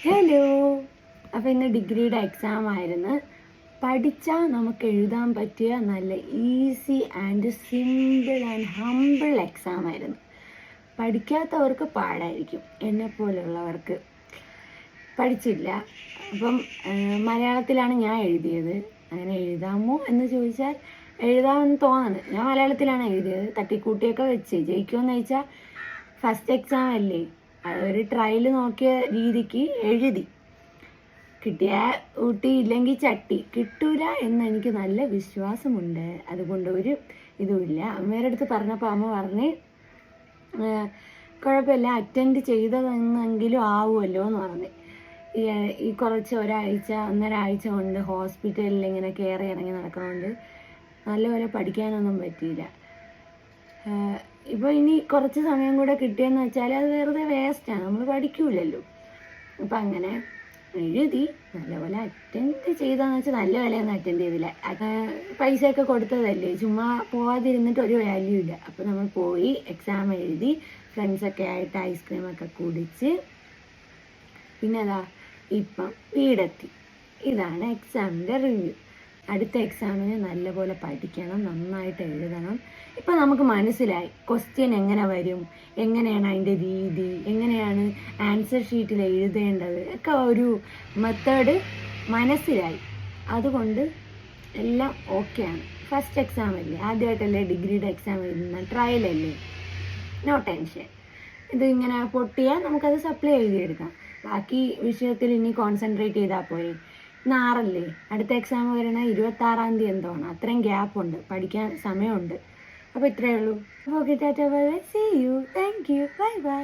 Hello. അപ്പോൾ ഇന്ന് ഡിഗ്രിയുടെ എക്സാം ആയിരുന്നു. പഠിച്ചാൽ നമുക്ക് എഴുതാൻ പറ്റിയ നല്ല easy and simple and humble exam ആയിരുന്നു. പഠിക്കാത്തവർക്ക് പാടായിരിക്കും, എന്നെപ്പോലുള്ളവർക്ക്. പഠിച്ചില്ല, അപ്പം മലയാളത്തിലാണ് ഞാൻ എഴുതിയത്. അങ്ങനെ എഴുതാമോ എന്ന് ചോദിച്ചാൽ എഴുതാമെന്ന് തോന്നുന്നു. ഞാൻ മലയാളത്തിലാണ് എഴുതിയത്. തട്ടിക്കൂട്ടിയൊക്കെ വെച്ച് ജയിക്കുമെന്ന് ചോദിച്ചാൽ ഫസ്റ്റ് എക്സാം അല്ലേ, അതൊരു ട്രയൽ നോക്കിയ രീതിക്ക് എഴുതി. കിട്ടിയ ഊട്ടി, ഇല്ലെങ്കിൽ ചട്ടി. കിട്ടൂല എന്ന് എനിക്ക് നല്ല വിശ്വാസമുണ്ട്. അതുകൊണ്ട് ഒരു ഇതുമില്ല. അമ്മയുടെ അടുത്ത് പറഞ്ഞപ്പോൾ അമ്മ പറഞ്ഞ് കുഴപ്പമില്ല, അറ്റൻഡ് ചെയ്തതെന്നെങ്കിലും ആവുമല്ലോ എന്ന് പറഞ്ഞ്. ഈ കുറച്ച് ഒന്നരാഴ്ച കൊണ്ട് ഹോസ്പിറ്റലിൽ ഇങ്ങനെ കയറി ഇറങ്ങി നടക്കുന്നതുകൊണ്ട് നല്ലപോലെ പഠിക്കാനൊന്നും പറ്റിയില്ല. ഇപ്പോൾ ഇനി കുറച്ച് സമയം കൂടെ കിട്ടിയെന്ന് വെച്ചാൽ അത് വെറുതെ വേസ്റ്റാണ്, നമ്മൾ പഠിക്കൂലല്ലോ. അപ്പം അങ്ങനെ എഴുതി നല്ലപോലെ അറ്റൻഡ് ചെയ്താന്ന് വെച്ചാൽ നല്ല വിലയൊന്നും അറ്റൻഡ് ചെയ്തില്ല. പൈസയൊക്കെ കൊടുത്തതല്ലേ, ചുമ്മാ പോവാതിരുന്നിട്ട് ഒരു വാല്യൂ ഇല്ല. അപ്പോൾ നമ്മൾ പോയി എക്സാം എഴുതി ഫ്രണ്ട്സൊക്കെ ആയിട്ട് ഐസ്ക്രീമൊക്കെ കുടിച്ച് പിന്നെ അതാ ഇപ്പം വീടെത്തി. ഇതാണ് എക്സാമിൻ്റെ റിവ്യൂ. അടുത്ത എക്സാമിന് നല്ലപോലെ പഠിക്കണം, നന്നായിട്ട് എഴുതണം. ഇപ്പം നമുക്ക് മനസ്സിലായി ക്വസ്റ്റ്യൻ എങ്ങനെ വരും, എങ്ങനെയാണ് അതിൻ്റെ രീതി, എങ്ങനെയാണ് ആൻസർ ഷീറ്റിൽ എഴുതേണ്ടത് ഒക്കെ ഒരു മെത്തേഡ് മനസ്സിലായി. അതുകൊണ്ട് എല്ലാം ഓക്കെയാണ്. ഫസ്റ്റ് എക്സാം അല്ലേ, ആദ്യമായിട്ടല്ലേ ഡിഗ്രിയുടെ എക്സാം എഴുതുന്ന, ട്രയലല്ലേ, നോ ടെൻഷൻ. ഇത് ഇങ്ങനെ പൊട്ടിയാൽ നമുക്കത് സപ്ലൈ എഴുതിയെടുക്കാം. ബാക്കി വിഷയത്തിൽ ഇനി കോൺസെൻട്രേറ്റ് ചെയ്താൽ പോരെ. 6 അടുത്ത എക്സാം വരണ 26 തീയതി എന്തോണം. അത്രയും ഗ്യാപ്പുണ്ട്, പഠിക്കാൻ സമയമുണ്ട്. അപ്പോൾ ഇത്രയേ ഉള്ളൂ. Okay, ta ta, bye bye, see you, thank you, bye by.